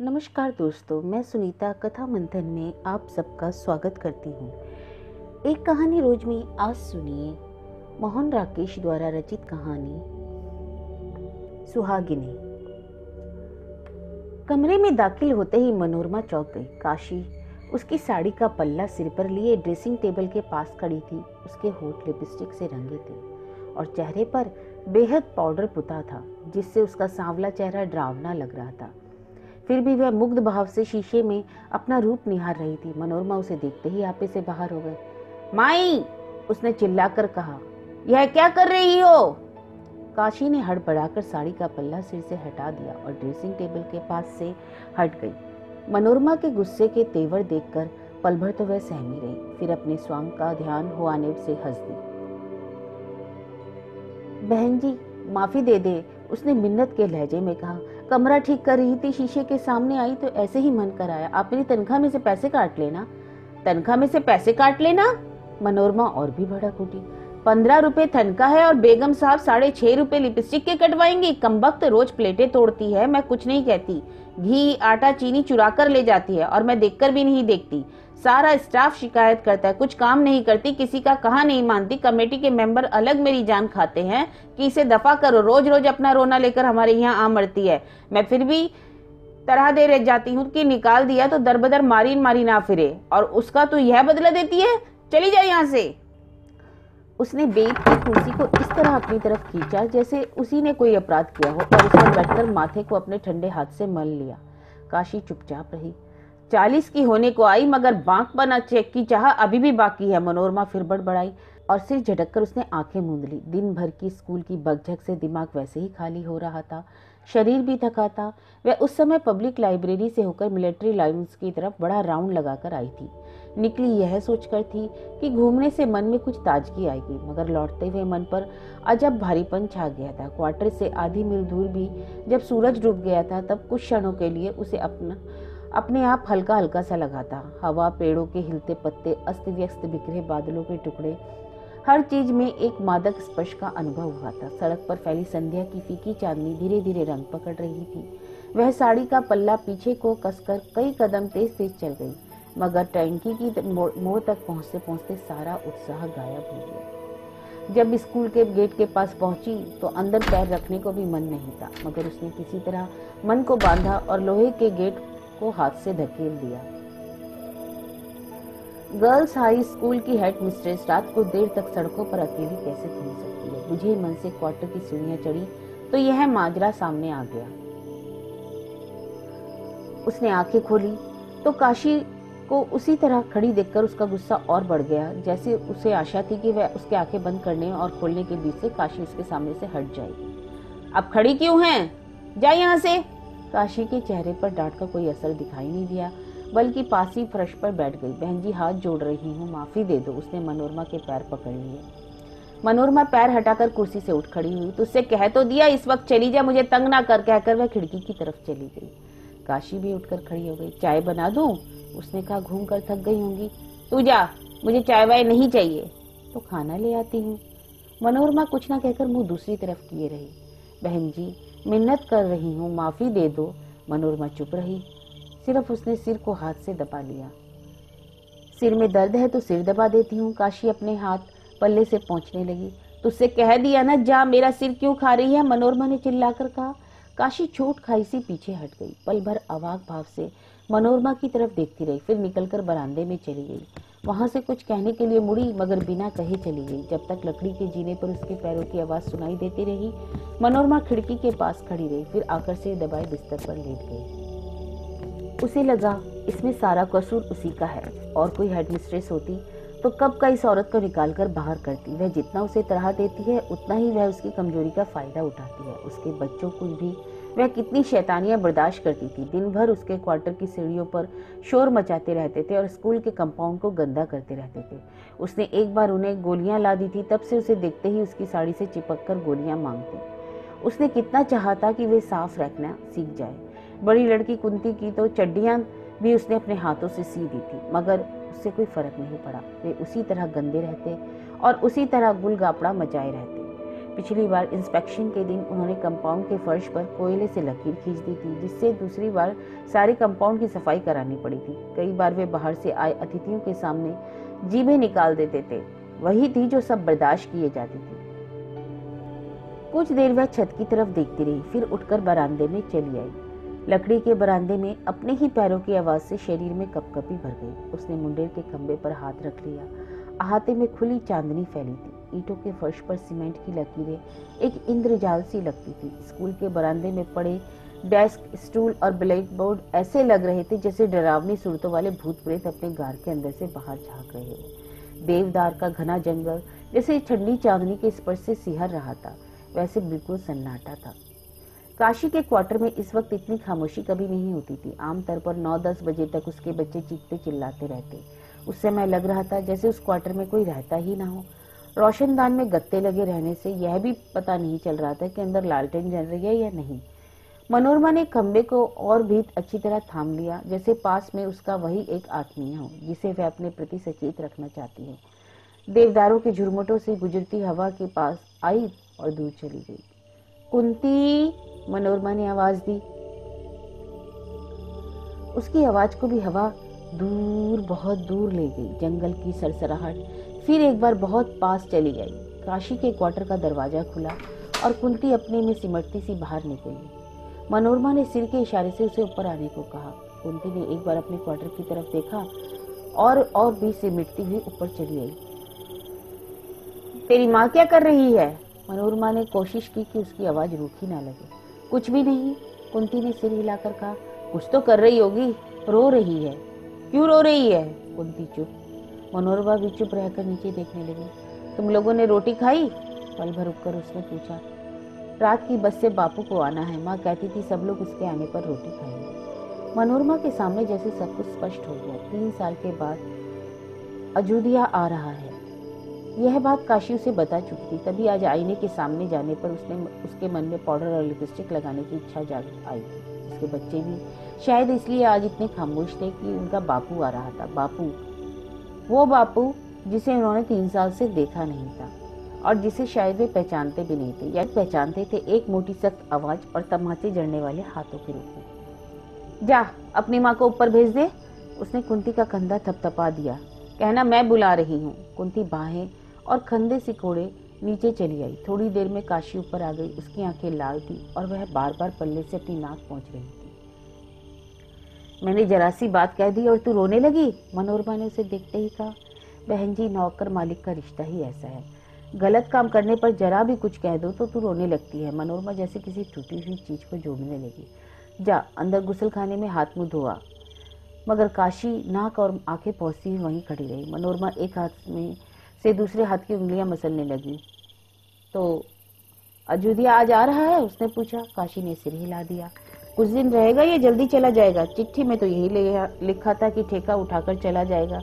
नमस्कार दोस्तों, मैं सुनीता कथा मंथन में आप सबका स्वागत करती हूँ। एक कहानी रोज में आज सुनिए मोहन राकेश द्वारा रचित कहानी सुहागिनी। कमरे में दाखिल होते ही मनोरमा चौंक गई। काशी उसकी साड़ी का पल्ला सिर पर लिए ड्रेसिंग टेबल के पास खड़ी थी। उसके होंठ लिपस्टिक से रंगे थे और चेहरे पर बेहद पाउडर पुता था, जिससे उसका सांवला चेहरा डरावना लग रहा था। फिर भी वह मुग्ध भाव से शीशे में अपना रूप निहार रही थी। मनोरमा उसे देखते ही आपे से बाहर हो गए। माई, उसने चिल्लाकर कहा, यह क्या कर रही हो? काशी ने हड़बड़ाकर साड़ी का पल्ला सिर से हटा दिया और ड्रेसिंग टेबल के पास से हट गई। मनोरमा के गुस्से के तेवर देखकर पल भर तो वह सहमी रही, फिर अपने स्वांग का ध्यान हुआने से हंस दी। बहन जी, माफी दे दे, उसने मिन्नत के लहजे में कहा। कमरा ठीक कर रही थी, शीशे के सामने आई तो ऐसे ही मन कर आया। आप मेरी तनख्वाह में से पैसे काट लेना। तनख्वाह में से पैसे काट लेना? मनोरमा और भी भड़क उठी। 15 रुपए तनख्वाह है और बेगम साहब 6.5 रुपए लिपस्टिक के कटवाएंगी। कमबख्त रोज प्लेटें तोड़ती है, मैं कुछ नहीं कहती। घी, आटा, चीनी चुरा कर ले जाती है और मैं देखकर भी नहीं देखती। सारा स्टाफ शिकायत करता है, कुछ काम नहीं करती, किसी का कहा नहीं मानती। कमेटी के मेंबर अलग मेरी जान खाते हैं कि इसे दफा करो, रोज रोज अपना रोना लेकर हमारे यहाँ आ मरती है। मैं फिर भी तरह दे रह जाती हूँ कि निकाल दिया तो दरबदर मारी मारी ना फिरे, और उसका तो यह बदला देती है। चली जाए यहाँ से। उसने बेत की कुर्सी को इस तरह अपनी तरफ खींचा जैसे उसी ने कोई अपराध किया हो और उस पर बैठकर माथे को अपने ठंडे हाथ से मल लिया। काशी चुपचाप रही। 40 की होने को आई मगर बांक बना चेक की चाह अभी भी बाकी है। मनोरमा फिर बड़बड़ाई और सिर झटककर उसने आंखें मूंद ली। दिन भर की स्कूल की बकझक से दिमाग वैसे ही खाली हो रहा था, शरीर भी थका था। वह उस समय पब्लिक लाइब्रेरी से होकर मिलिट्री लाइन्स की तरफ बड़ा राउंड लगाकर आई थी। निकली यह सोचकर थी कि घूमने से मन में कुछ ताजगी आएगी, मगर लौटते हुए मन पर अजब भारीपन छा गया था। क्वार्टर से आधी मील दूर भी जब सूरज डूब गया था तब कुछ क्षणों के लिए उसे अपने आप हल्का हल्का सा लगा था। हवा, पेड़ों के हिलते पत्ते, अस्त व्यस्त बिखरे बादलों के टुकड़े, हर चीज में एक मादक स्पर्श का अनुभव हुआ था। सड़क पर फैली संध्या की फीकी चांदनी धीरे धीरे रंग पकड़ रही थी। वह साड़ी का पल्ला पीछे को कसकर कई कदम तेज तेज चल गई, मगर टैंकी की मोड़ तक पहुंचते पहुंचते सारा उत्साह गायब हो गया। जब स्कूल के गेट के पास पहुंची तो अंदर पैर रखने को भी मन नहीं था, मगर उसने किसी तरह मन को बांधा और लोहे के गेट को हाथ से धकेल दिया। गर्ल्स हाई स्कूल की हेड मिस्ट्रेस रात को देर तक सड़कों पर अकेली कैसे घूम सकती है? बुझे मन से क्वार्टर की सीढ़ियां चढ़ी तो यह माजरा सामने आ गया। उसने आंखें खोली तो काशी को उसी तरह खड़ी देखकर उसका गुस्सा और बढ़ गया, जैसे उसे आशा थी कि वह उसके आंखें बंद करने और खोलने के बीच से काशी उसके सामने से हट जाएगी। अब खड़ी क्यों हैं? जा यहाँ से। काशी के चेहरे पर डांट का कोई असर दिखाई नहीं दिया, बल्कि पास ही फर्श पर बैठ गई। बहन जी, हाथ जोड़ रही हूँ, माफी दे दो। उसने मनोरमा के पैर पकड़ लिए। मनोरमा पैर हटाकर कुर्सी से उठ खड़ी हुई। तुझसे कह तो दिया इस वक्त चली जा, मुझे तंग ना कर, कहकर वह खिड़की की तरफ चली गई। काशी भी उठकर खड़ी हो गई। चाय बना दूं? उसने कहा, घूम कर थक गई होंगी। तू जा, मुझे चाय वाय नहीं चाहिए। तो खाना ले आती हूँ। मनोरमा कुछ ना कहकर मुंह दूसरी तरफ किए रही। बहन जी, मिन्नत कर रही हूँ, माफी दे दो। मनोरमा चुप रही, सिर्फ उसने सिर को हाथ से दबा लिया। सिर में दर्द है तो सिर दबा देती हूँ। काशी अपने हाथ पल्ले से पोंछने लगी। तुझसे कह दिया ना, जा, मेरा सिर क्यों खा रही है? मनोरमा ने चिल्लाकर कहा। काशी चोट खाई सी पीछे हट गई। पल भर अवाक भाव से मनोरमा की तरफ देखती रही, फिर निकलकर बरामदे में चली गई। वहां से कुछ कहने के लिए मुड़ी, मगर बिना कहे चली गई। जब तक लकड़ी के जीने पर उसके पैरों की आवाज सुनाई देती रही, मनोरमा खिड़की के पास खड़ी रही, फिर आकर सिर दबाए बिस्तर पर लेट गई। उसे लगा इसमें सारा कसूर उसी का है, और कोई हेडमिस्ट्रेस होती तो कब का इस औरत को निकाल कर बाहर करती। वह जितना उसे तरह देती है उतना ही वह उसकी कमजोरी का फायदा उठाती है। उसके बच्चों को भी वह कितनी शैतानियां बर्दाश्त करती थी। दिन भर उसके क्वार्टर की सीढ़ियों पर शोर मचाते रहते थे और स्कूल के कंपाउंड को गंदा करते रहते थे। उसने एक बार उन्हें गोलियां ला दी थी, तब से उसे देखते ही उसकी साड़ी से चिपक कर गोलियां मांगती। उसने कितना चाहा था कि वे साफ रखना सीख जाए। बड़ी लड़की कुंती की तो चड्डियां भी उसने अपने हाथों से सी दी थी, मगर उससे कोई फर्क नहीं पड़ा। वे उसी तरह गंदे रहते और उसी तरह गुलगापड़ा मचाए रहते। पिछली बार इंस्पेक्शन के दिन उन्होंने कंपाउंड के फर्श पर कोयले से लकीर खींच दी थी, जिससे दूसरी बार सारे कंपाउंड की सफाई करानी पड़ी थी। कई बार वे बाहर से आए अतिथियों के सामने जीभें निकाल देते थे। वही थी जो सब बर्दाश्त किए जाती थी। कुछ देर वह छत की तरफ देखती रही, फिर उठकर बरामदे में चली आई। लकड़ी के बरामदे में अपने ही पैरों की आवाज से शरीर में कपकपी भर गई। उसने मुंडेर के खंबे पर हाथ रख लिया। अहाते में खुली चांदनी फैली थी। ईंटों के फर्श पर सीमेंट की लकीरें एक इंद्रजाल सी लगती थी। स्कूल के बरामदे में पड़े डेस्क, स्टूल और ब्लैक बोर्ड ऐसे लग रहे थे जैसे डरावनी सूरतों वाले भूत प्रेत अपने गार के अंदर से बाहर झांक रहे हो। देवदार का घना जंगल जैसे ठंडी चांदनी के स्पर्श से सिहर रहा था, वैसे बिल्कुल सन्नाटा था। काशी के क्वार्टर में इस वक्त इतनी खामोशी कभी नहीं होती थी। आमतौर पर 9-10 बजे तक उसके बच्चे चीखते चिल्लाते रहते। उस समय लग रहा था जैसे उस क्वार्टर में कोई रहता ही ना हो। रोशनदान में गत्ते लगे रहने से यह भी पता नहीं चल रहा था कि अंदर लालटेन जल रही है या नहीं। मनोरमा ने खंबे को और भी अच्छी तरह थाम लिया, जैसे पास में उसका वही एक आत्मीय हो जिसे वह अपने प्रति सचेत रखना चाहती हो। देवदारों के झुरमुटों से गुजरती हवा के पास आई और दूर चली गई। कुंती, मनोरमा ने आवाज दी। उसकी आवाज को भी हवा दूर, बहुत दूर ले गई। जंगल की सरसराहट फिर एक बार बहुत पास चली गई। काशी के क्वार्टर का दरवाजा खुला और कुंती अपने में सिमटती सी बाहर निकली। मनोरमा ने सिर के इशारे से उसे ऊपर आने को कहा। कुंती ने एक बार अपने क्वार्टर की तरफ देखा और भी सिमटती हुई ऊपर चली आई। तेरी माँ क्या कर रही है? मनोरमा ने कोशिश की कि उसकी आवाज रूखी ना लगे। कुछ भी नहीं, कुंती ने सिर हिलाकर कहा। कुछ तो कर रही होगी, रो रही है। क्यों रो रही है? कुंती चुप। मनोरमा भी चुप रहकर नीचे देखने लगी। तुम लोगों ने रोटी खाई? पल भर रुककर उसने पूछा। रात की बस से बापू को आना है, माँ कहती थी सब लोग उसके आने पर रोटी खाएंगे। मनोरमा के सामने जैसे सब कुछ स्पष्ट हो गया। 3 साल के बाद अयोध्या आ रहा है, यह बात काशी उसे बता चुकी थी। तभी आज आईने के सामने जाने पर उसके मन में पाउडर और लिपस्टिक लगाने की इच्छा जाग आई थी। उसके बच्चे भी शायद इसलिए आज इतने खामोश थे कि उनका बापू आ रहा था। बापू, वो बापू जिसे उन्होंने 3 साल से देखा नहीं था और जिसे शायद वे पहचानते भी नहीं थे, या पहचानते थे एक मोटी सख्त आवाज और तमाचे जड़ने वाले हाथों के रूप में। जा अपनी माँ को ऊपर भेज दे। उसने कुंती का कंधा थपथपा दिया। कहना मैं बुला रही हूँ। कुंती बाहें और कंधे सिकोड़े नीचे चली आई। थोड़ी देर में काशी ऊपर आ गई। उसकी आंखें लाल थी और वह बार बार पल्ले से अपनी नाक पहुंच रही थी। मैंने जरा सी बात कह दी और तू रोने लगी? मनोरमा ने उसे देखते ही कहा। बहन जी, नौकर मालिक का रिश्ता ही ऐसा है। गलत काम करने पर जरा भी कुछ कह दो तो तू रोने लगती है। मनोरमा जैसे किसी टूटी हुई चीज को जोड़ने लगी। जा अंदर गुसल खाने में हाथ मुंह धोआ। मगर काशी नाक और आंखें पहुंचती हुई वहीं खड़ी रही। मनोरमा एक हाथ में से दूसरे हाथ की उंगलियां मसलने लगी। तो अयोध्या आज आ रहा है? उसने पूछा। काशी ने सिर हिला दिया। कुछ दिन रहेगा या जल्दी चला जाएगा? चिट्ठी में तो यही लिखा था कि ठेका उठाकर चला जाएगा।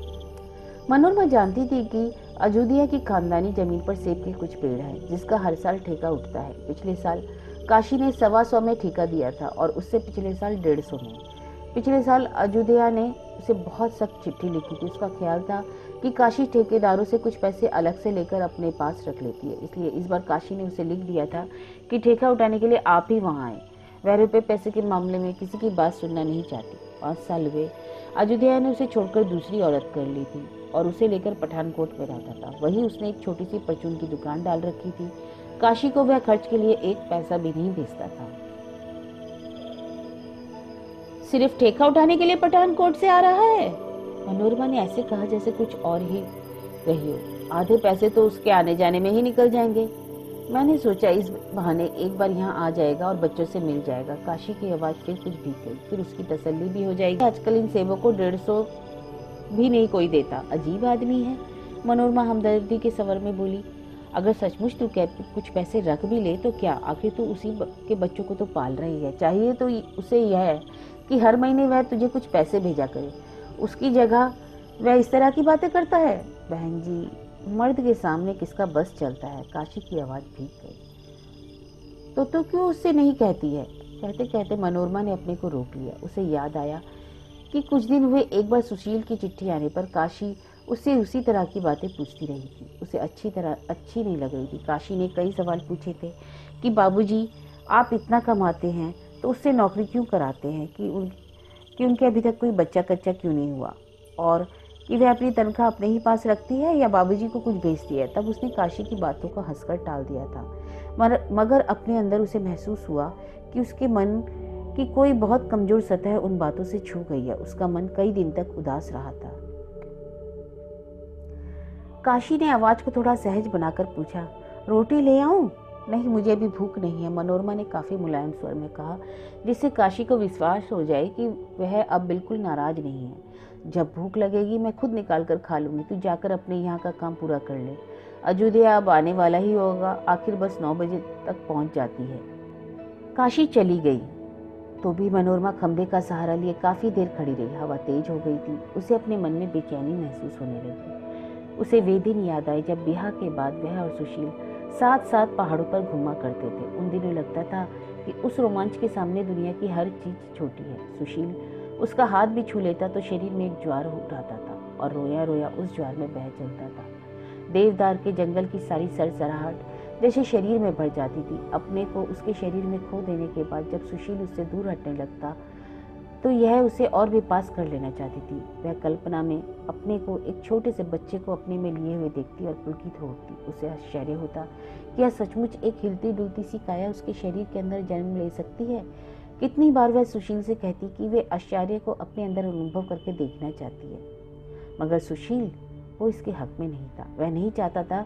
मनोरमा जानती थी कि अयोध्या की खानदानी जमीन पर सेब के कुछ पेड़ हैं, जिसका हर साल ठेका उठता है। पिछले साल काशी ने 125 में ठेका दिया था और उससे पिछले साल 150 में। पिछले साल अयोध्या ने उसे बहुत सख्त चिट्ठी लिखी थी। उसका ख्याल था कि काशी ठेकेदारों से कुछ पैसे अलग से लेकर अपने पास रख लेती है, इसलिए इस बार काशी ने उसे लिख दिया था कि ठेका उठाने के लिए आप ही वहां आए। वह रुपए पैसे के मामले में किसी की बात सुनना नहीं चाहती। 5 साल हुए अयोध्या ने उसे छोड़कर दूसरी औरत कर ली थी और उसे लेकर पठानकोट में रहता था। वहीं उसने एक छोटी सी परचून की दुकान डाल रखी थी। काशी को वह खर्च के लिए 1 पैसा भी नहीं भेजता था। सिर्फ ठेका उठाने के लिए पठानकोट से आ रहा है? मनोरमा ने ऐसे कहा जैसे कुछ और ही रही हो। आधे पैसे तो उसके आने जाने में ही निकल जाएंगे। मैंने सोचा इस बहाने एक बार यहाँ आ जाएगा और बच्चों से मिल जाएगा। काशी की आवाज फिर कुछ भीग गई। फिर उसकी तसल्ली भी हो जाएगी। आजकल इन सेवों को 150 भी नहीं कोई देता। अजीब आदमी है। मनोरमा हमदर्दी के स्वर में बोली। अगर सचमुच तू कुछ पैसे रख भी ले तो क्या, आखिर तू उसी के बच्चों को तो पाल रही है। चाहिए तो उसे यह है कि हर महीने वह तुझे कुछ पैसे भेजा करे। उसकी जगह वह इस तरह की बातें करता है। बहन जी, मर्द के सामने किसका बस चलता है? काशी की आवाज भीग गई। तो क्यों उससे नहीं कहती है? कहते कहते मनोरमा ने अपने को रोक लिया। उसे याद आया कि कुछ दिन हुए एक बार सुशील की चिट्ठी आने पर काशी उससे उसी तरह की बातें पूछती रही थी। उसे अच्छी नहीं लग रही थी। काशी ने कई सवाल पूछे थे कि बाबूजी, आप इतना कमाते हैं तो उससे नौकरी क्यों कराते हैं, कि उनके अभी तक कोई बच्चा कच्चा क्यों नहीं हुआ, और कि वह अपनी तनख्वाह अपने ही पास रखती है या बाबूजी को कुछ भेजती है। तब उसने काशी की बातों को हंसकर टाल दिया था, मगर अपने अंदर उसे महसूस हुआ कि उसके मन की कोई बहुत कमजोर सतह उन बातों से छू गई है। उसका मन कई दिन तक उदास रहा था। काशी ने आवाज को थोड़ा सहज बनाकर पूछा, रोटी ले आऊं? नहीं, मुझे अभी भूख नहीं है, मनोरमा ने काफी मुलायम स्वर में कहा, जिससे काशी को विश्वास हो जाए कि वह अब बिल्कुल नाराज नहीं है। जब भूख लगेगी मैं खुद निकाल कर खा लूंगी, तू जाकर अपने यहाँ का काम पूरा कर ले। अयोध्या अब आने वाला ही होगा, आखिर बस 9 बजे तक पहुंच जाती है। काशी चली गई तो भी मनोरमा खंभे का सहारा लिए काफी देर खड़ी रही। हवा तेज हो गई थी। उसे अपने मन में बेचैनी महसूस होने लगी। उसे वे दिन याद आए जब ब्याह के बाद वह और सुशील साथ साथ पहाड़ों पर घूमा करते थे। उन दिनों लगता था कि उस रोमांच के सामने दुनिया की हर चीज छोटी है। सुशील उसका हाथ भी छू लेता तो शरीर में एक ज्वार उठाता था और रोया रोया उस ज्वार में बह चलता था। देवदार के जंगल की सारी सरसराहट जैसे शरीर में भर जाती थी। अपने को उसके शरीर में खो देने के बाद जब सुशील उससे दूर हटने लगता तो यह उसे और भी पास कर लेना चाहती थी। वह कल्पना में अपने को एक छोटे से बच्चे को अपने में लिए हुए देखती और पुलकित हो उठती। उसे आश्चर्य होता कि यह सचमुच एक हिलती डुलती सी काया उसके शरीर के अंदर जन्म ले सकती है। कितनी बार वह सुशील से कहती कि वे आश्चर्य को अपने अंदर अनुभव करके देखना चाहती है, मगर सुशील वो इसके हक में नहीं था। वह नहीं चाहता था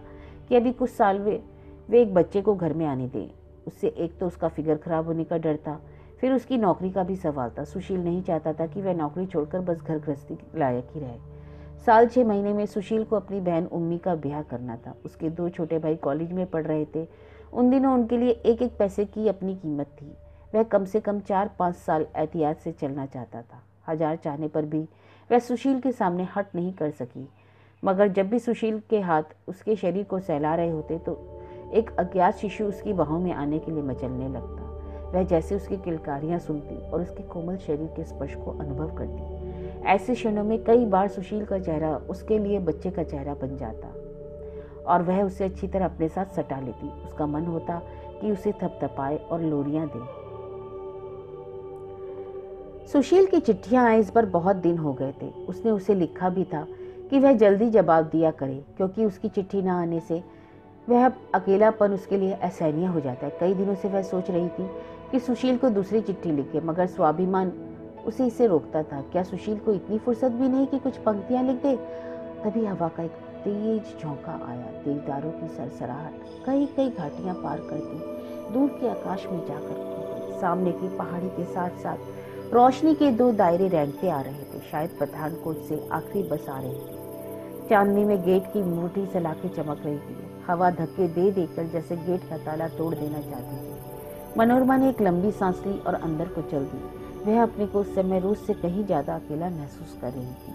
कि अभी कुछ साल वे एक बच्चे को घर में आने दें। उससे एक तो उसका फिगर खराब होने का डर था, फिर उसकी नौकरी का भी सवाल था। सुशील नहीं चाहता था कि वह नौकरी छोड़कर बस घर गृहस्थी लायक ही रहे। साल 6 महीने में सुशील को अपनी बहन उम्मी का ब्याह करना था। उसके 2 छोटे भाई कॉलेज में पढ़ रहे थे। उन दिनों उनके लिए एक एक पैसे की अपनी कीमत थी। वह कम से कम 4-5 साल एहतियात से चलना चाहता था। हजार चाहने पर भी वह सुशील के सामने हट नहीं कर सकी, मगर जब भी सुशील के हाथ उसके शरीर को सहला रहे होते तो एक अज्ञात शिशु उसकी बाहों में आने के लिए मचलने लगता। वह जैसे उसकी किलकारियां सुनती और उसके कोमल शरीर के स्पर्श को अनुभव करती। ऐसे क्षणों में कई बार सुशील का चेहरा उसके लिए बच्चे का चेहरा बन जाता और वह उसे अच्छी तरह अपने साथ सटा लेती। उसका मन होता कि उसे थपथपाए और लोरियां दे। सुशील की चिट्ठियां आए इस पर बहुत दिन हो गए थे। उसने उसे लिखा भी था कि वह जल्दी जवाब दिया करे, क्योंकि उसकी चिट्ठी न आने से वह अकेलापन उसके लिए असहनीय हो जाता है। कई दिनों से वह सोच रही थी कि सुशील को दूसरी चिट्ठी लिखे, मगर स्वाभिमान उसे इसे रोकता था। क्या सुशील को इतनी फुर्सत भी नहीं कि कुछ पंक्तियां लिख दे? तभी हवा का एक तेज झोंका आया। देवदारों की सरसराहट कई कई घाटियां पार करती दूर के आकाश में जाकर खो गई। सामने की पहाड़ी के साथ साथ रोशनी के 2 दायरे रेंगते आ रहे थे। शायद पठानकोट से आखिरी बस आ रही थी। चांदनी में गेट की मोटी सलाखें चमक रही थी। हवा धक्के दे देकर जैसे गेट का ताला तोड़ देना चाहती थी। मनोरमा ने एक लंबी सांस ली और अंदर को चल दी। वह अपने को उस समय रोज से कहीं ज्यादा अकेला महसूस कर रही थी।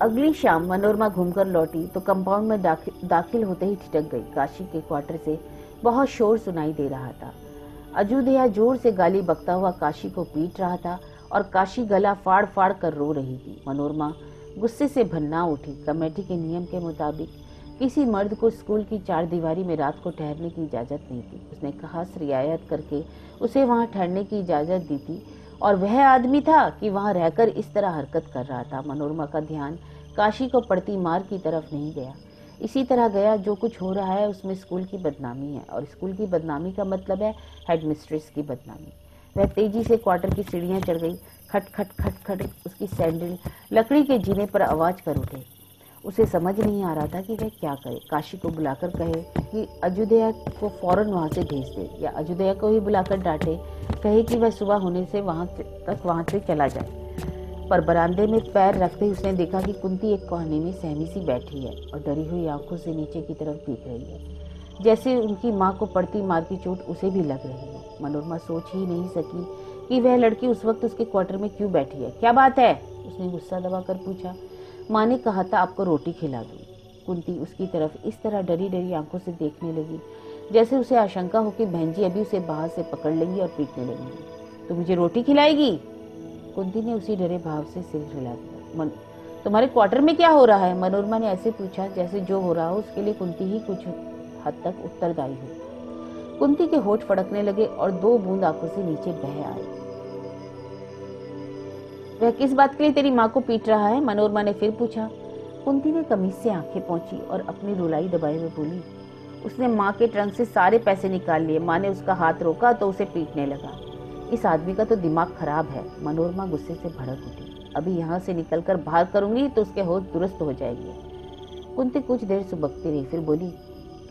अगली शाम मनोरमा घूमकर लौटी तो कंपाउंड में दाखिल होते ही ठिठक गई। काशी के क्वार्टर से बहुत शोर सुनाई दे रहा था। अयोध्या जोर से गाली बकता हुआ काशी को पीट रहा था और काशी गला फाड़ फाड़ कर रो रही थी। मनोरमा गुस्से से भन्ना उठी। कमेटी के नियम के मुताबिक किसी मर्द को स्कूल की 4 दीवारी में रात को ठहरने की इजाजत नहीं थी। उसने खास रियायत करके उसे वहां ठहरने की इजाजत दी थी और वह आदमी था कि वहां रहकर इस तरह हरकत कर रहा था। मनोरमा का ध्यान काशी को पड़ती मार की तरफ नहीं गया। इसी तरह गया जो कुछ हो रहा है उसमें स्कूल की बदनामी है, और स्कूल की बदनामी का मतलब है हेडमिस्ट्रेस की बदनामी। वह तेजी से क्वार्टर की सीढ़ियां चढ़ गई। खट खट खट खट उसकी सैंडल लकड़ी के जीने पर आवाज कर उठे। उसे समझ नहीं आ रहा था कि वह क्या करे। काशी को बुलाकर कहे कि अयोध्या को फौरन वहां से भेज दे, या अयोध्या को ही बुलाकर डांटे, कहे कि वह सुबह होने से वहां से चला जाए। पर बरामदे में पैर रखते ही उसने देखा कि कुंती एक कोने में सहमी सी बैठी है और डरी हुई आंखों से नीचे की तरफ देख रही है, जैसे उनकी माँ को पड़ती मार की चोट उसे भी लग रही हो। मनोरमा सोच ही नहीं सकी कि वह लड़की उस वक्त उसके क्वार्टर में क्यों बैठी है। क्या बात है? उसने गुस्सा दबाकर पूछा। माँ ने कहा था आपको रोटी खिला दूं। कुंती उसकी तरफ इस तरह डरी डरी आंखों से देखने लगी जैसे उसे आशंका हो कि बहन जी अभी उसे बाहर से पकड़ लेंगी और पीटने लगेंगी। तो मुझे रोटी खिलाएगी? कुंती ने उसी डरे भाव से सिर हिला दिया। तुम्हारे क्वार्टर में क्या हो रहा है? मनोरमा ने ऐसे पूछा जैसे जो हो रहा हो उसके लिए कुंती ही कुछ हद तक उत्तरदायी हो। कुंती के होठ फड़कने लगे और 2 बूंद आंखों से नीचे बह आए। वह किस बात के लिए तेरी माँ को पीट रहा है? मनोरमा ने फिर पूछा। कुंती ने कमीज से आंखें पोंछी और अपनी रुलाई दबाए हुए बोली, उसने माँ के ट्रंक से सारे पैसे निकाल लिए। माँ ने उसका हाथ रोका तो उसे पीटने लगा। इस आदमी का तो दिमाग खराब है। मनोरमा गुस्से से भड़क उठी। अभी यहाँ से निकलकर बाहर करूंगी तो उसके होश दुरुस्त हो जाएंगे। कुंती कुछ देर सुबकती रही, फिर बोली,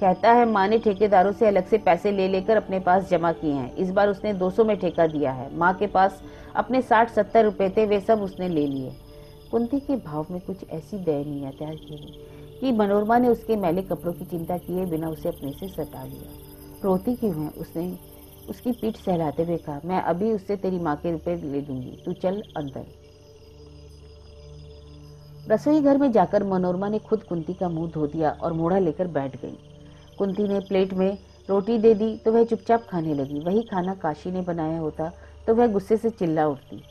कहता है माँ ने ठेकेदारों से अलग से पैसे ले लेकर अपने पास जमा किए हैं। इस बार उसने 200 में ठेका दिया है। माँ के पास अपने 60-70 रुपए थे, वे सब उसने ले लिए। कुंती के भाव में कुछ ऐसी दयनीयता थी कि मनोरमा ने उसके मैले कपड़ों की चिंता किए बिना उसे अपने से सता लिया। रोती क्यों है? उसने उसकी पीठ सहलाते हुए कहा, मैं अभी उससे तेरी माँ के रुपए ले दूंगी, तू चल अंदर। रसोई घर में जाकर मनोरमा ने खुद कुंती का मुंह धो दिया और मोढ़ा लेकर बैठ गई। कुंती ने प्लेट में रोटी दे दी तो वह चुपचाप खाने लगी। वही खाना काशी ने बनाया होता तो वह गुस्से से चिल्ला उठती।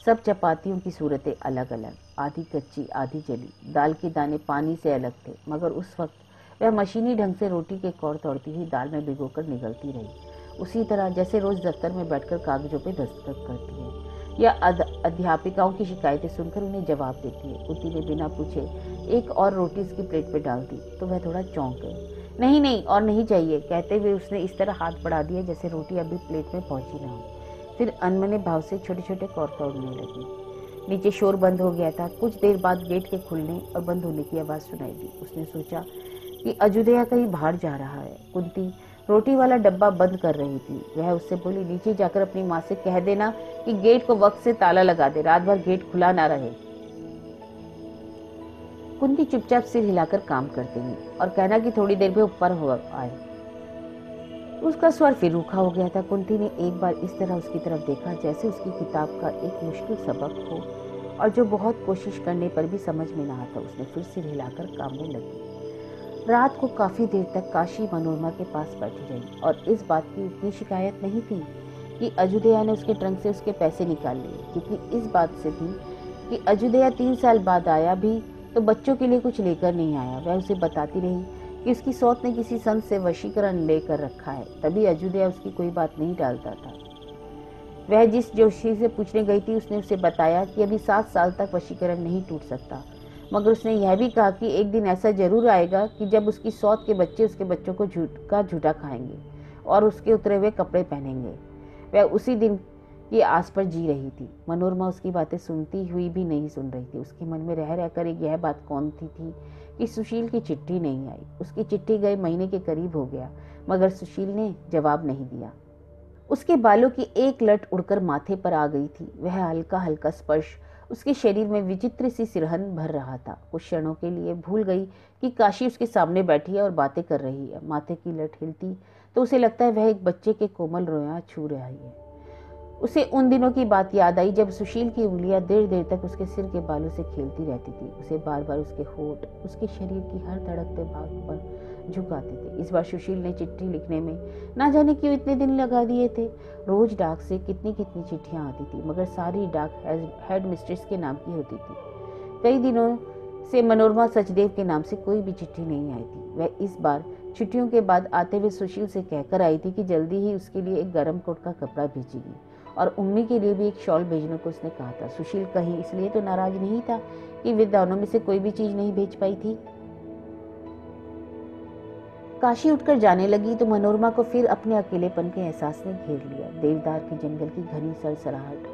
सब चपातियों की सूरतें अलग अलग, आधी कच्ची आधी जली, दाल के दाने पानी से अलग थे, मगर उस वक्त वह मशीनी ढंग से रोटी के कौर तोड़ती हुई दाल में भिगोकर निगलती रही, उसी तरह जैसे रोज दफ्तर में बैठकर कागजों पे दस्तखत करती है या अध्यापिकाओं की शिकायतें सुनकर उन्हें जवाब देती है। कुंती ने बिना पूछे एक और रोटी उसकी प्लेट पे डाल दी तो वह थोड़ा चौंक गई। नहीं नहीं, और नहीं चाहिए, कहते हुए उसने इस तरह हाथ बढ़ा दिया जैसे रोटी अभी प्लेट में पहुंची न हो। फिर अनमने भाव से छोटे छोटे कौर तोड़ने लगी। नीचे शोर बंद हो गया था। कुछ देर बाद गेट के खुलने और बंद होने की आवाज सुनाई दी। उसने सोचा कि अजुदया कहीं बाहर जा रहा है। कुंती रोटी वाला डब्बा बंद कर रही थी। वह उससे बोली, नीचे जाकर अपनी माँ से कह देना कि गेट को वक्त से ताला लगा दे, रात भर गेट खुला ना रहे। कुंती चुपचाप सिर हिलाकर काम करती गई और कहना कि थोड़ी देर में ऊपर हो आए। उसका स्वर फिर रूखा हो गया था। कुंती ने एक बार इस तरह उसकी तरफ देखा जैसे उसकी किताब का एक मुश्किल सबक हो और जो बहुत कोशिश करने पर भी समझ में ना आता। उसने फिर सिर हिलाकर काम में लगी। रात को काफी देर तक काशी मनोरमा के पास बैठी रही और इस बात की उतनी शिकायत नहीं थी कि अजुदया ने उसके ट्रंक से उसके पैसे निकाल लिए, क्योंकि इस बात से थी कि अजुदया 3 साल बाद आया भी तो बच्चों के लिए कुछ लेकर नहीं आया। वह उसे बताती रही कि उसकी सौत ने किसी संत से वशीकरण लेकर रखा है, तभी अजुदया उसकी कोई बात नहीं टालता था। वह जिस जोशी से पूछने गई थी उसने उसे बताया कि अभी 7 साल तक वशीकरण नहीं टूट सकता, मगर उसने यह भी कहा कि एक दिन ऐसा जरूर आएगा कि जब उसकी सौत के बच्चे उसके बच्चों को झूठा खाएंगे और उसके उतरे हुए कपड़े पहनेंगे। वह उसी दिन की आस पर जी रही थी। मनोरमा उसकी बातें सुनती हुई भी नहीं सुन रही थी। उसके मन में रह रहकर एक यह बात कौंधती थी कि सुशील की चिट्ठी नहीं आई। उसकी चिट्ठी गए महीने के करीब हो गया, मगर सुशील ने जवाब नहीं दिया। उसके बालों की एक लट उड़कर माथे पर आ गई थी। वह हल्का हल्का स्पर्श उसके शरीर में विचित्र सी सिरहन भर रहा था। कुछ क्षणों के लिए भूल गई कि काशी उसके सामने बैठी है और बातें कर रही है। माथे की लट हिलती तो उसे लगता है वह एक बच्चे के कोमल रोयां छू रही है। उसे उन दिनों की बात याद आई जब सुशील की उंगलियां देर देर तक उसके सिर के बालों से खेलती रहती थी। उसे बार बार उसके होठ उसके शरीर की हर धड़कते भाग पर झुकाते थे। इस बार सुशील ने चिट्ठी लिखने में ना जाने क्यों इतने दिन लगा दिए थे। रोज डाक से कितनी कितनी चिट्ठियां आती थी, मगर सारी डाक हेड मिस्ट्रेस के नाम की होती थी। कई दिनों से मनोरमा सचदेव के नाम से कोई भी चिट्ठी नहीं आई थी। वह इस बार छुट्टियों के बाद आते हुए सुशील से कहकर आई थी कि जल्दी ही उसके लिए एक गर्म कोट का कपड़ा भेजेगी और उम्मी के लिए भी एक शॉल भेजने को उसने कहा था। सुशील कहीं इसलिए तो नाराज नहीं था कि वे दोनों में से कोई भी चीज नहीं भेज पाई थी। काशी उठकर जाने लगी तो मनोरमा को फिर अपने अकेलेपन के एहसास ने घेर लिया। देवदार के जंगल की घनी सरसराहट,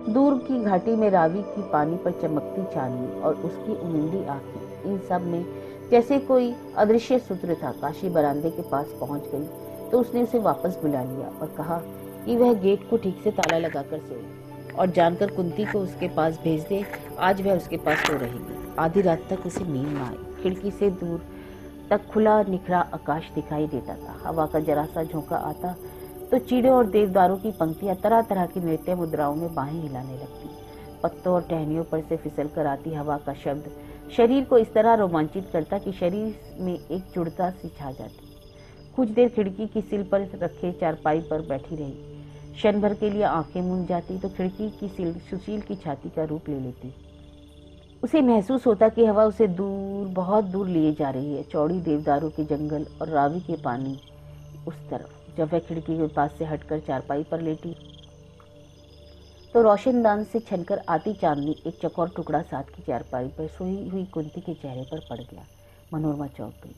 दूर की घाटी में रावी की पानी पर चमकती चांदनी और उसकी उमंदी आंखें, इन सब में जैसे कोई अदृश्य सूत्र था। काशी बरामदे के पास पहुंच गई तो उसने उसे वापस बुला लिया और कहा कि वह गेट को ठीक से ताला लगाकर सोए और जानकर कुंती को उसके पास भेज दे। आज वह उसके पास सो रहेगी। आधी रात तक उसे नींद न आई। खिड़की से दूर तक खुला निखरा आकाश दिखाई देता था। हवा का जरा सा झोंका आता तो चीड़ों और देवदारों की पंक्तियां तरह तरह की नृत्य मुद्राओं में बाहें हिलाने लगती। पत्तों और टहनियों पर से फिसल कर आती हवा का शब्द शरीर को इस तरह रोमांचित करता कि शरीर में एक जुड़ता सी छा जाती। कुछ देर खिड़की की सिल पर रखे चारपाई पर बैठी रही। क्षण भर के लिए आंखें मूंद जाती तो खिड़की की सिल सुशील की छाती का रूप ले लेती। उसे महसूस होता कि हवा उसे दूर, बहुत दूर लिए जा रही है, चौड़ी देवदारों के जंगल और रावी के पानी उस तरफ। जब वह खिड़की के पास से हटकर चारपाई पर लेटी तो रोशनदान से छनकर आती चांदनी एक चौकोर टुकड़ा साथ की चारपाई पर सोई हुई कुंती के चेहरे पर पड़ गया। मनोरमा चौंक गई।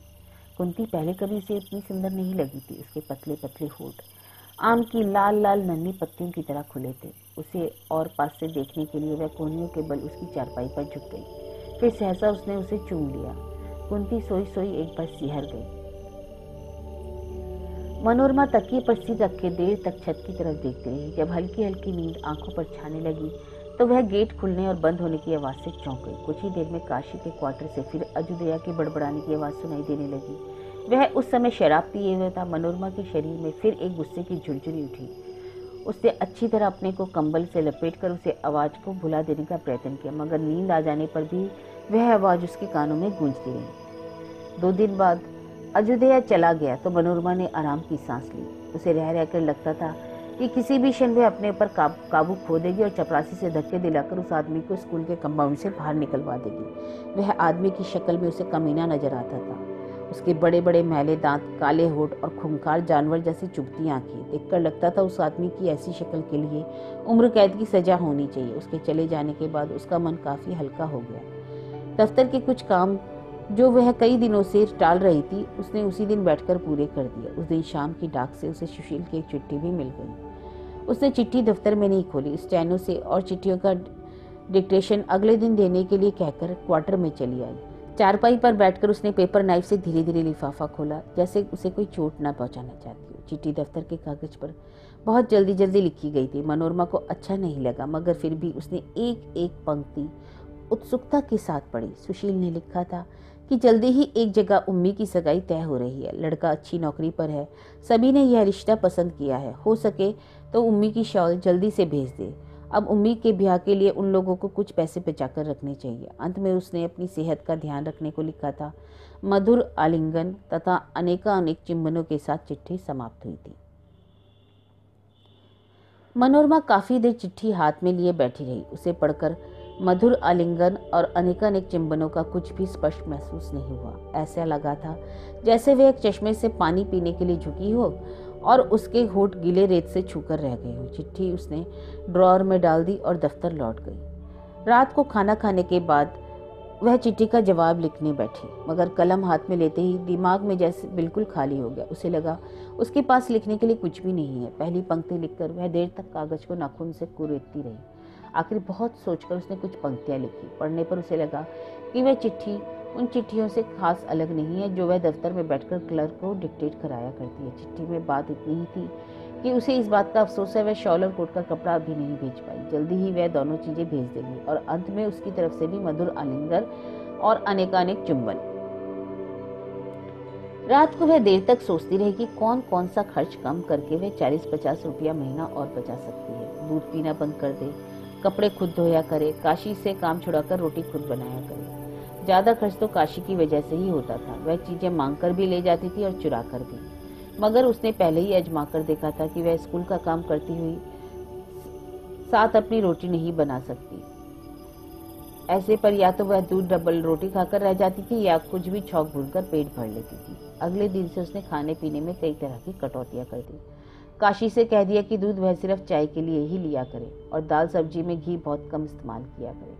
कुंती पहले कभी उसे इतनी सुंदर नहीं लगी थी। उसके पतले पतले होठ आम की लाल लाल नन्ही पत्तियों की तरह खुले थे। उसे और पास से देखने के लिए वह कोहनियों के बल उसकी चारपाई पर झुक गई। फिर सहसा उसने उसे चूम लिया। कुंती सोई सोई एक बार सिहर गई। मनोरमा तकिए पर सिर रखे देर तक छत की तरफ देखती रही। जब हल्की हल्की नींद आंखों पर छाने लगी तो वह गेट खुलने और बंद होने की आवाज से चौंक गई। कुछ ही देर में काशी के क्वार्टर से फिर अजुदया के बड़बड़ाने की आवाज सुनाई देने लगी। वह उस समय शराब पिए हुए था। मनोरमा के शरीर में फिर एक गुस्से की झुरझुरी उठी। उसने अच्छी तरह अपने को कंबल से लपेटकर उसे आवाज को भुला देने का प्रयत्न किया, मगर नींद आ जाने पर भी वह आवाज उसके कानों में गूंजती रही। 2 दिन बाद अयोध्या चला गया तो मनोरमा ने आराम की सांस ली। उसे रह रहकर लगता था कि किसी भी क्षण वह अपने ऊपर काबू खो देगी और चपरासी से धक्के दिलाकर उस आदमी को स्कूल के कंपाउंड से बाहर निकलवा देगी। वह आदमी की शक्ल में उसे कमीना नजर आता था। उसके बड़े बड़े मैले दांत, काले होठ और खूंखार जानवर जैसी चुभती आंखें देखकर लगता था उस आदमी की ऐसी शक्ल के लिए उम्र कैद की सजा होनी चाहिए। उसके चले जाने के बाद उसका मन काफी हल्का हो गया। दफ्तर के कुछ काम जो वह कई दिनों से टाल रही थी उसने उसी दिन बैठकर पूरे कर दिए। उस दिन शाम की डाक से उसे सुशील की एक चिट्ठी भी मिल गई। उसने चिट्ठी दफ्तर में नहीं खोली। स्टेनो से और चिट्ठियों का डिक्टेशन अगले दिन देने के लिए कहकर क्वार्टर में चली आई। चारपाई पर बैठकर उसने पेपर नाइफ से धीरे धीरे लिफाफा खोला, जैसे उसे कोई चोट न पहुंचाना चाहती हो। चिट्ठी दफ्तर के कागज पर बहुत जल्दी जल्दी लिखी गई थी। मनोरमा को अच्छा नहीं लगा, मगर फिर भी उसने एक एक पंक्ति उत्सुकता के साथ पढ़ी। सुशील ने लिखा था कि जल्दी ही एक जगह उम्मी की सगाई तय हो रही है। लड़का अच्छी नौकरी पर है। सभी ने यह रिश्ता पसंद किया है। हो सके तो उम्मी की शॉल जल्दी से भेज दे। अब उम्मी के ब्याह के लिए उन लोगों को कुछ पैसे बचाकर रखने चाहिए। अंत में उसने अपनी सेहत का ध्यान रखने को लिखा था। मधुर आलिंगन तथा अनेक चुंबनों के साथ चिट्ठी समाप्त हुई थी। मनोरमा काफी देर चिट्ठी हाथ में लिए बैठी रही। उसे पढ़कर मधुर आलिंगन और अनेक चुंबनों का कुछ भी स्पष्ट महसूस नहीं हुआ। ऐसा लगा था जैसे वे एक चश्मे से पानी पीने के लिए झुकी हो और उसके होठ गीले रेत से छूकर रह गए हो। चिट्ठी उसने ड्रॉअर में डाल दी और दफ्तर लौट गई। रात को खाना खाने के बाद वह चिट्ठी का जवाब लिखने बैठी, मगर कलम हाथ में लेते ही दिमाग में जैसे बिल्कुल खाली हो गया। उसे लगा उसके पास लिखने के लिए कुछ भी नहीं है। पहली पंक्ति लिखकर वह देर तक कागज को नाखून से कुरेदती रही। आखिर बहुत सोचकर उसने कुछ पंक्तियां लिखी। पढ़ने पर उसे लगा कि वह चिट्ठी उन चिट्ठियों से खास अलग नहीं है जो वह दफ्तर में बैठकर क्लर्क को डिक्टेट कराया करती है। चिट्ठी में बात इतनी ही थी कि उसे इस बात का अफसोस है वह शॉल और कोट का कपड़ा अभी नहीं भेज पाई। जल्दी ही वह दोनों चीजें भेज देगी और अंत में उसकी तरफ से भी मधुर आलिंगन और अनेक चुंबन। रात को वह देर तक सोचती रही कि कौन कौन सा खर्च कम करके वह 40-50 रुपया महीना और बचा सकती है। दूध पीना बंद कर दे, कपड़े खुद धोया करे, काशी से काम छुड़ाकर रोटी खुद बनाया करे। ज्यादा खर्च तो काशी की वजह से ही होता था। वह चीजें मांग कर भी ले जाती थी और चुरा कर भी, मगर उसने पहले ही आजमा कर देखा था कि वह स्कूल का काम करती हुई साथ अपनी रोटी नहीं बना सकती। ऐसे पर या तो वह दूध डबल रोटी खाकर रह जाती थी या कुछ भी छौंक भूनकर पेट भर लेती थी। अगले दिन से उसने खाने पीने में कई तरह की कटौतियां कर दी। काशी से कह दिया कि दूध वह सिर्फ चाय के लिए ही लिया करे और दाल सब्जी में घी बहुत कम इस्तेमाल किया करे।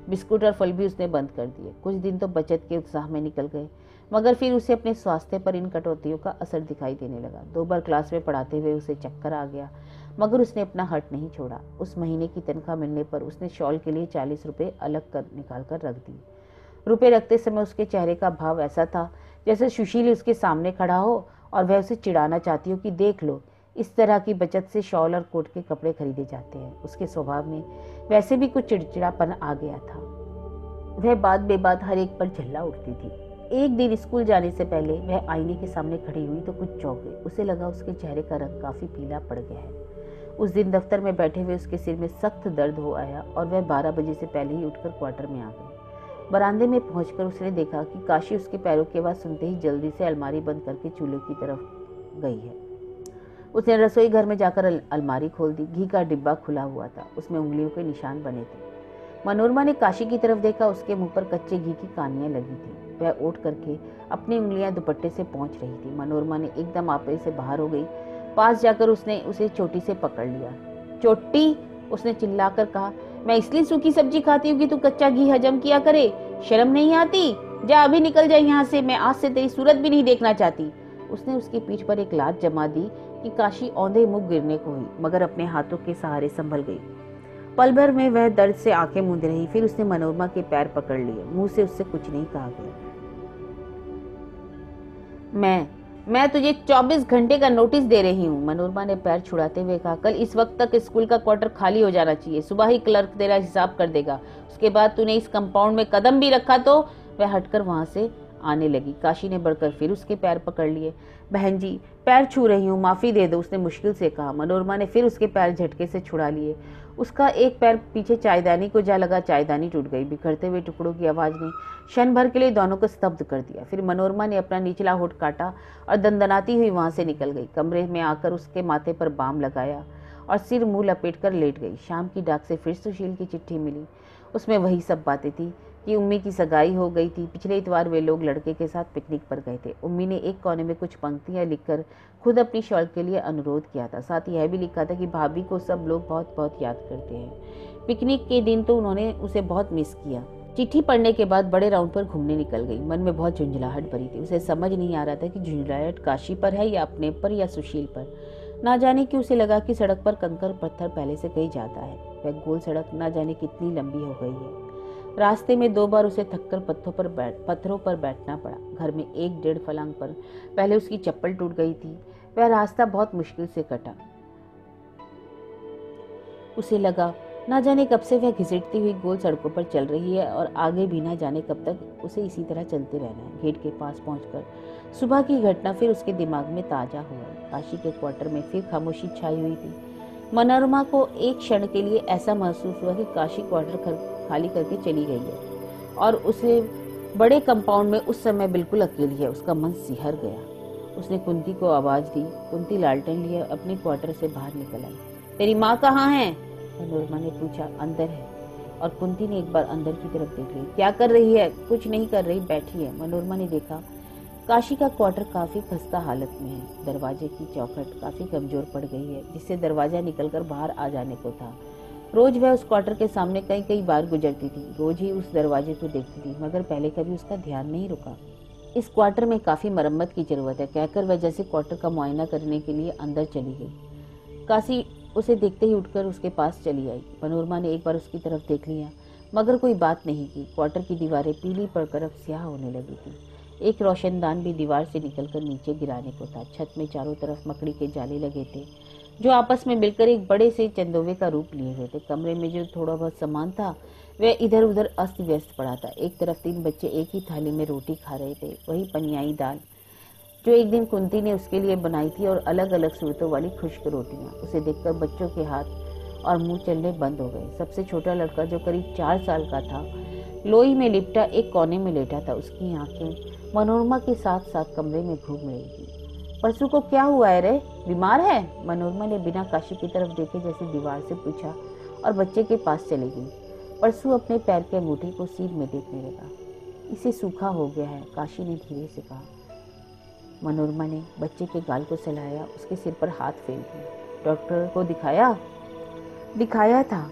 बिस्कुट और फल भी उसने बंद कर दिए। कुछ दिन तो बचत के उत्साह में निकल गए, मगर फिर उसे अपने स्वास्थ्य पर इन कटौतियों का असर दिखाई देने लगा। 2 बार क्लास में पढ़ाते हुए उसे चक्कर आ गया, मगर उसने अपना हट नहीं छोड़ा। उस महीने की तनख्वाह मिलने पर उसने शॉल के लिए 40 रुपये अलग कर निकाल कर रख दिए। रुपये रखते समय उसके चेहरे का भाव ऐसा था जैसे सुशील उसके सामने खड़ा हो और वह उसे चिढ़ाना चाहती हो कि देख लो, इस तरह की बचत से शॉल और कोट के कपड़े खरीदे जाते हैं। उसके स्वभाव में वैसे भी कुछ चिड़चिड़ापन आ गया था। वह बात बेबात हर एक पर झल्ला उठती थी। एक दिन स्कूल जाने से पहले वह आईने के सामने खड़ी हुई तो कुछ चौंक गई। उसे लगा उसके चेहरे का रंग काफी पीला पड़ गया है। उस दिन दफ्तर में बैठे हुए उसके सिर में सख्त दर्द हो आया और वह 12 बजे से पहले ही उठकर क्वार्टर में आ गई। बरामदे में पहुंचकर उसने देखा कि काशी उसके पैरों की आवाज सुनते ही जल्दी से अलमारी बंद करके चूल्हे की तरफ गई है। उसने रसोई घर में जाकर अलमारी खोल दी। घी का डिब्बा खुला हुआ था, उसमें उंगलियों के निशान बने थे। मनोरमा ने काशी की तरफ देखा। उसके मुंह पर कच्चे घी की कानियां लगी थी। वह उठ करके अपनी उंगलियां दुपट्टे से पहुंच रही थी। मनोरमा ने एकदम आपे से बाहर हो गई। पास जाकर उसने उसे चोटी से पकड़ लिया। चोटी, उसने चिल्लाकर कहा, मैं इसलिए सूखी सब्जी खाती हूँ कि तू कच्चा घी हजम किया करे। शर्म नहीं आती? जा अभी निकल जा यहाँ से, मैं आज से तेरी सूरत भी नहीं देखना चाहती। उसने उसकी पीठ पर एक लात जमा दी कि काशी औंधे मुख गिरने को हुई, मगर अपने हाथों के सहारे संभल गई। पल भर में वह दर्द से आंखें मूंद रही। फिर उसने मनोरमा के पैर पकड़ लिए। मुंह से उससे कुछ नहीं कहा गया। मैं तुझे 24 घंटे का नोटिस दे रही हूँ, मनोरमा ने पैर छुड़ाते हुए कहा। कल इस वक्त तक स्कूल का क्वार्टर खाली हो जाना चाहिए। सुबह ही क्लर्क तेरा हिसाब कर देगा। उसके बाद तूने इस कंपाउंड में कदम भी रखा तो। वह हटकर वहां से आने लगी। काशी ने बढ़कर फिर उसके पैर पकड़ लिए। बहन जी, पैर छू रही हूँ, माफी दे दो, उसने मुश्किल से कहा। मनोरमा ने फिर उसके पैर झटके से छुड़ा लिए। उसका एक पैर पीछे चायदानी को जा लगा। चायदानी टूट गई। बिखरते हुए टुकड़ों की आवाज ने क्षण भर के लिए दोनों को स्तब्ध कर दिया। फिर मनोरमा ने अपना निचला होठ काटा और दंदनाती हुई वहां से निकल गई। कमरे में आकर उसके माथे पर बाम लगाया और सिर मुंह लपेटकर लेट गई। शाम की डाक से फिर सुशील की चिट्ठी मिली। उसमें वही सब बातें थी कि उम्मी की सगाई हो गई थी। पिछले इतवार वे लोग लड़के के साथ पिकनिक पर गए थे। उम्मी ने एक कोने में कुछ पंक्तियां लिखकर खुद अपनी शॉल के लिए अनुरोध किया था। साथ ही यह भी लिखा था कि भाभी को सब लोग बहुत बहुत याद करते हैं। पिकनिक के दिन तो उन्होंने उसे बहुत मिस किया। चिट्ठी पढ़ने के बाद बड़े राउंड पर घूमने निकल गई। मन में बहुत झुंझलाहट भरी थी। उसे समझ नहीं आ रहा था कि झुंझलाहट काशी पर है या अपने पर या सुशील पर। ना जाने कि उसे लगा कि सड़क पर कंकर पत्थर पहले से कहीं ज्यादा है। वह गोल सड़क ना जाने कितनी लंबी हो गई है। रास्ते में 2 बार उसे थककर पत्थरों पर बैठना पड़ा। घर में 1-1.5 फलांग पर पहले उसकी चप्पल टूट गई थी। वह रास्ता बहुत मुश्किल से कटा। उसे लगा ना जाने कब से वह घिसटती हुई गोल सड़कों पर चल रही है और आगे भी ना जाने कब तक उसे इसी तरह चलते रहना है। गेट के पास पहुंचकर सुबह की घटना फिर उसके दिमाग में ताजा हुआ। काशी के क्वार्टर में फिर खामोशी छाई हुई थी। मनोरमा को एक क्षण के लिए ऐसा महसूस हुआ कि काशी क्वार्टर खाली करके चली गई है और उसे बड़े कंपाउंड में उस समय बिल्कुल अकेली है। उसका मन सिहर गया। उसने कुंती को आवाज दी। कुंती लालटेन लिए अपने क्वार्टर से बाहर निकल आई। तेरी माँ कहाँ है? मनोरमा ने पूछा। अंदर है। और कुंती ने एक बार अंदर की तरफ देख ली। क्या कर रही है? कुछ नहीं कर रही, बैठी है। मनोरमा ने देखा काशी का क्वार्टर काफी खस्ता हालत में है। दरवाजे की चौखट काफी कमजोर पड़ गई है, जिससे दरवाजा निकलकर बाहर आ जाने को था। रोज वह उस क्वार्टर के सामने कई बार गुजरती थी। रोज ही उस दरवाजे को देखती थी, मगर पहले कभी उसका ध्यान नहीं रुका। इस क्वार्टर में काफी मरम्मत की जरूरत है, कहकर वह जैसे क्वार्टर का मुआयना करने के लिए अंदर चली गई। काशी उसे देखते ही उठकर उसके पास चली आई। मनोरमा ने एक बार उसकी तरफ देख लिया, मगर कोई बात नहीं की। क्वार्टर की दीवारें पीली पड़कर अब स्याह होने लगी थी। एक रोशनदान भी दीवार से निकलकर नीचे गिराने को था। छत में चारों तरफ मकड़ी के जाले लगे थे, जो आपस में मिलकर एक बड़े से चंदोवे का रूप लिए हुए थे। कमरे में जो थोड़ा बहुत सामान था वह इधर उधर अस्त व्यस्त पड़ा था। एक तरफ 3 बच्चे एक ही थाली में रोटी खा रहे थे, वही पनियाई दाल जो एक दिन कुंती ने उसके लिए बनाई थी, और अलग अलग सूरतों वाली खुश्क रोटियां। उसे देखकर बच्चों के हाथ और मुंह चलने बंद हो गए। सबसे छोटा लड़का, जो करीब 4 साल का था, लोई में लिपटा एक कोने में लेटा था। उसकी आंखें मनोरमा के साथ साथ कमरे में घूम रही थी। परसू को क्या हुआ है रे? बीमार है? मनोरमा ने बिना काशी की तरफ देखे जैसे दीवार से पूछा और बच्चे के पास चली गई। परसू अपने पैर के अंगूठे को सीध में देखने लगा। इसे सूखा हो गया है, काशी ने धीरे से कहा। मनोरमा ने बच्चे के गाल को सहलाया, उसके सिर पर हाथ फेर दिया। डॉक्टर को दिखाया? दिखाया था,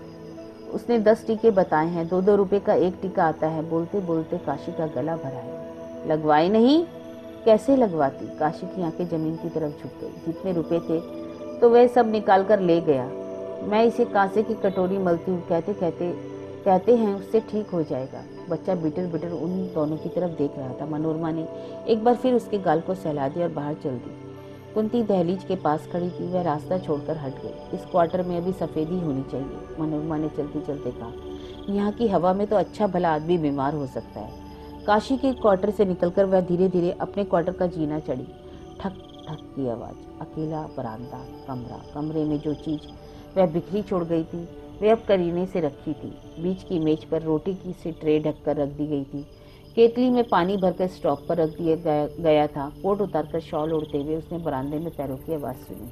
उसने 10 टीके बताए हैं। 2-2 रुपए का एक टीका आता है। बोलते बोलते काशी का गला भरा है। लगवाई नहीं? कैसे लगवाती? काशी की आंखें जमीन की तरफ झुक गई। जितने रुपए थे तो वह सब निकाल कर ले गया। मैं इसे कांसे की कटोरी मलती हूँ, कहते हैं उससे ठीक हो जाएगा। बच्चा बिटर बिटर उन दोनों की तरफ देख रहा था। मनोरमा ने एक बार फिर उसके गाल को सहला दिया और बाहर चल दी। कुंती दहलीज के पास खड़ी थी। वह रास्ता छोड़कर हट गई। इस क्वार्टर में अभी सफेदी होनी चाहिए, मनोरमा ने चलते चलते कहा। यहाँ की हवा में तो अच्छा भला आदमी बीमार हो सकता है। काशी के क्वार्टर से निकलकर वह धीरे धीरे अपने क्वार्टर का जीना चढ़ी। ठक ठक की आवाज, अकेला बरामदा, कमरे में जो चीज वह बिखरी छोड़ गई थी वह अब करीने से रखी थी। बीच की मेज पर रोटी की से ट्रे ढककर रख दी गई थी। केतली में पानी भरकर स्टॉप पर रख दिया गया था। कोट उतारकर शॉल ओढ़ते हुए उसने बरामदे में पैरों की आवाज सुनी।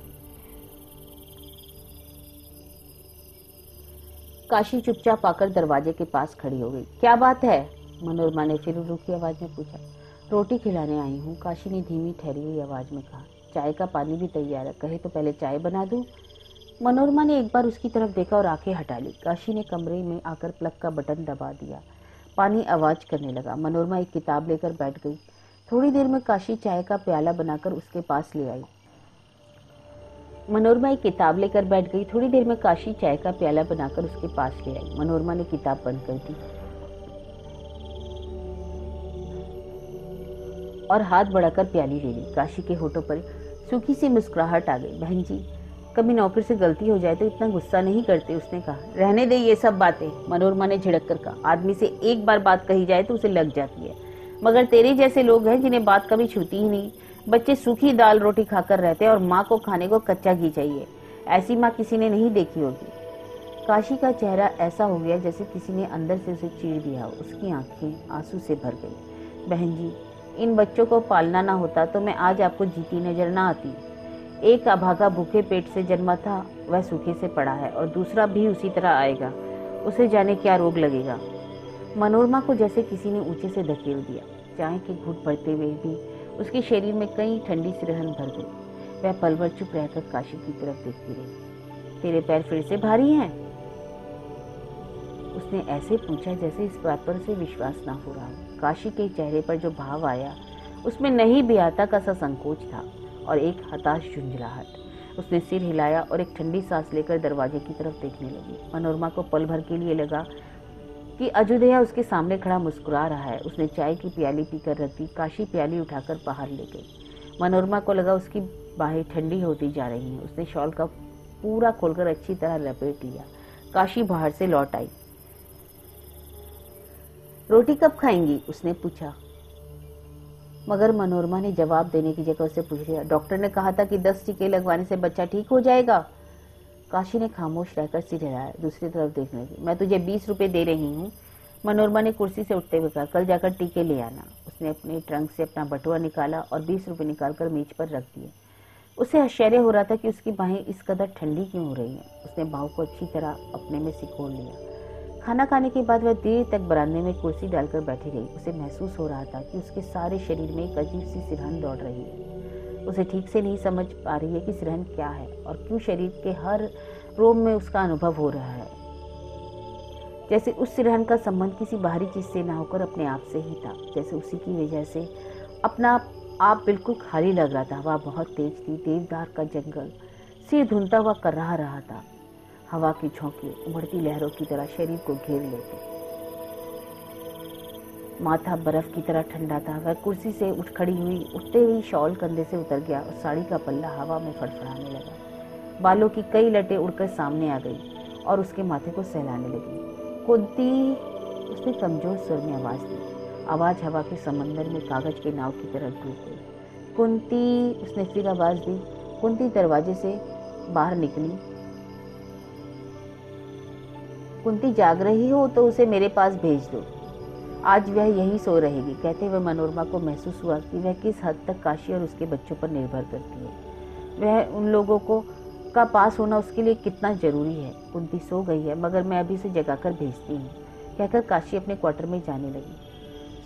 काशी चुपचाप आकर दरवाजे के पास खड़ी हो गई। क्या बात है? मनोरमा ने फिर रूखी आवाज में पूछा। रोटी खिलाने आई हूँ, काशी ने धीमी ठहरी हुई आवाज में कहा। चाय का पानी भी तैयार है, कहे तो पहले चाय बना दूं? मनोरमा ने एक बार उसकी तरफ देखा और आंखें हटा ली। काशी ने कमरे में आकर प्लग का बटन दबा दिया। पानी आवाज करने लगा। मनोरमा एक किताब लेकर बैठ गई। थोड़ी देर में काशी चाय का प्याला बनाकर उसके पास ले आई। मनोरमा एक किताब लेकर बैठ गई। थोड़ी देर में काशी चाय का प्याला बनाकर उसके पास ले आई। मनोरमा ने किताब बंद कर दी और हाथ बढ़ाकर प्याली ले ली। काशी के होठों पर सूखी सी मुस्कुराहट आ गई। बहन जी, कभी नौकर से गलती हो जाए तो इतना गुस्सा नहीं करते, उसने कहा। रहने दे ये सब बातें, मनोरमा ने झिड़क कर कहा। आदमी से एक बार बात कही जाए तो उसे लग जाती है, मगर तेरे जैसे लोग हैं जिन्हें बात कभी छूती ही नहीं। बच्चे सूखी दाल रोटी खाकर रहते हैं और माँ को खाने को कच्चा घी चाहिए। ऐसी माँ किसी ने नहीं देखी होगी। काशी का चेहरा ऐसा हो गया जैसे किसी ने अंदर से उसे चीर दिया हो। उसकी आंखें आंसू से भर गई। बहन जी, इन बच्चों को पालना ना होता तो मैं आज आपको जीती नजर ना आती। एक अभागा भूखे पेट से जन्मा था, वह सूखे से पड़ा है और दूसरा भी उसी तरह आएगा। उसे जाने क्या रोग लगेगा। मनोरमा को जैसे किसी ने ऊंचे से धकेल दिया। चाय के घूंट भरते हुए भी उसके शरीर में कई ठंडी सिरहन भर गई। वह पल भर चुप रहकर काशी की तरफ देखती रही। तेरे पैर फिर से भारी हैं? उसने ऐसे पूछा जैसे इस बात पर उसे विश्वास ना हो रहा हो। काशी के चेहरे पर जो भाव आया उसमें नहीं बेहता का सा संकोच था और एक हताश झुंझलाहट। उसने सिर हिलाया और एक ठंडी सांस लेकर दरवाजे की तरफ देखने लगी। मनोरमा को पल भर के लिए लगा कि अजुदया उसके सामने खड़ा मुस्कुरा रहा है। उसने चाय की प्याली पीकर रख दी। काशी प्याली उठाकर बाहर ले गई। मनोरमा को लगा उसकी बाहें ठंडी होती जा रही हैं। उसने शॉल का पूरा खोलकर अच्छी तरह लपेट लिया। काशी बाहर से लौट आई। रोटी कब खाएंगी? उसने पूछा, मगर मनोरमा ने जवाब देने की जगह उसे पूछ लिया। डॉक्टर ने कहा था कि 10 टीके लगवाने से बच्चा ठीक हो जाएगा। काशी ने खामोश रहकर सिर हिलाया, दूसरी तरफ देखने लगी। मैं तुझे 20 रुपए दे रही हूँ, मनोरमा ने कुर्सी से उठते हुए कहा। कल जाकर टीके ले आना। उसने अपने ट्रंक से अपना बटुआ निकाला और 20 रुपए निकालकर मेज पर रख दिए। उसे आश्चर्य हो रहा था कि उसकी बाहें इस कदर ठंडी क्यों हो रही हैं। उसने बाहों को अच्छी तरह अपने में सिकोड़ लिया। खाना खाने के बाद वह देर तक बरामदे में कुर्सी डालकर बैठी रही। उसे महसूस हो रहा था कि उसके सारे शरीर में एक अजीब सी सिरहन दौड़ रही है। उसे ठीक से नहीं समझ पा रही है कि सिरहन क्या है और क्यों शरीर के हर रोम में उसका अनुभव हो रहा है, जैसे उस सिरहन का संबंध किसी बाहरी चीज से ना होकर अपने आप से ही था। जैसे उसी की वजह से अपना आप बिल्कुल खाली लग रहा था। हवा बहुत तेज थी। देवदार का जंगल सिर धुनता हुआ कर रहा था। हवा की झोंके उमड़ती लहरों की तरह शरीर को घेर लेते। माथा बर्फ की तरह ठंडा था। वह कुर्सी से उठ खड़ी हुई। उठते ही शॉल कंधे से उतर गया और साड़ी का पल्ला हवा में फड़फड़ाने लगा। बालों की कई लटें उड़कर सामने आ गई और उसके माथे को सहलाने लगी। कुंती, उसने कमजोर स्वर में आवाज दी। आवाज हवा के समंदर में कागज के नाव की तरह डूब गई। कुंती, उसने फिर आवाज दी। कुंती दरवाजे से बाहर निकली। कुंती, जाग रही हो तो उसे मेरे पास भेज दो, आज वह यही सो रहेगी। कहते हुए मनोरमा को महसूस हुआ कि वह किस हद तक काशी और उसके बच्चों पर निर्भर करती है। वह उन लोगों का पास होना उसके लिए कितना जरूरी है। कुंती सो गई है, मगर मैं अभी से जगाकर भेजती हूँ, कहकर काशी अपने क्वार्टर में जाने लगी।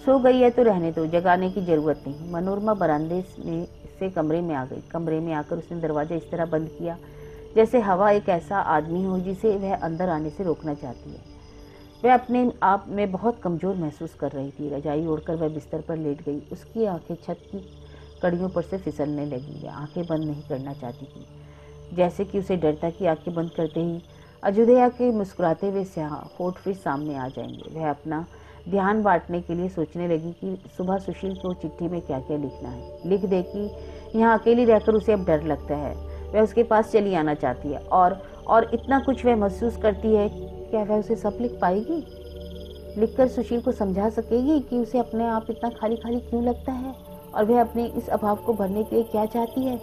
सो गई है तो रहने दो, जगाने की जरूरत नहीं। मनोरमा बरामदे से कमरे में आ गई। कमरे में आकर उसने दरवाजा इस तरह बंद किया जैसे हवा एक ऐसा आदमी हो जिसे वह अंदर आने से रोकना चाहती है। वह अपने आप में बहुत कमजोर महसूस कर रही थी। रजाई ओढ़कर वह बिस्तर पर लेट गई। उसकी आंखें छत की कड़ियों पर से फिसलने लगी। वह आंखें बंद नहीं करना चाहती थी, जैसे कि उसे डर था कि आंखें बंद करते ही अजुदया के मुस्कुराते हुए होठ फिर सामने आ जाएंगे। वह अपना ध्यान बांटने के लिए सोचने लगी कि सुबह सुशील को चिट्ठी में क्या क्या लिखना है। लिख दे कि यहाँ अकेली रहकर उसे अब डर लगता है, वह उसके पास चली आना चाहती है और इतना कुछ वह महसूस करती है। क्या वह उसे सब लिख पाएगी? लिखकर सुशील को समझा सकेगी कि उसे अपने आप इतना खाली खाली क्यों लगता है और वह अपने इस अभाव को भरने के लिए क्या चाहती है?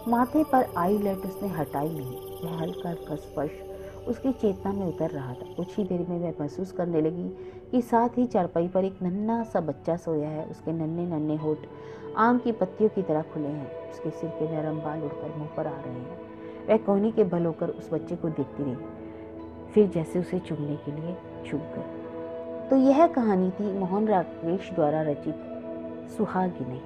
माथे पर आईलेट उसने हटाई नहीं। वह हल्का हल्का स्पर्श उसकी चेतना में उतर रहा था। कुछ ही देर में वह महसूस करने लगी कि साथ ही चारपाई पर एक नन्हा सा बच्चा सोया है। उसके नन्हे नन्हे होठ आम की पत्तियों की तरह खुले हैं। उसके सिर के नरम बाल उड़कर मुंह पर आ रहे हैं। वह कोहनी के बल होकर उस बच्चे को देखती रही। फिर जैसे उसे चुमने के लिए झुक गई। तो यह कहानी थी मोहन राकेश द्वारा रचित सुहागिनी।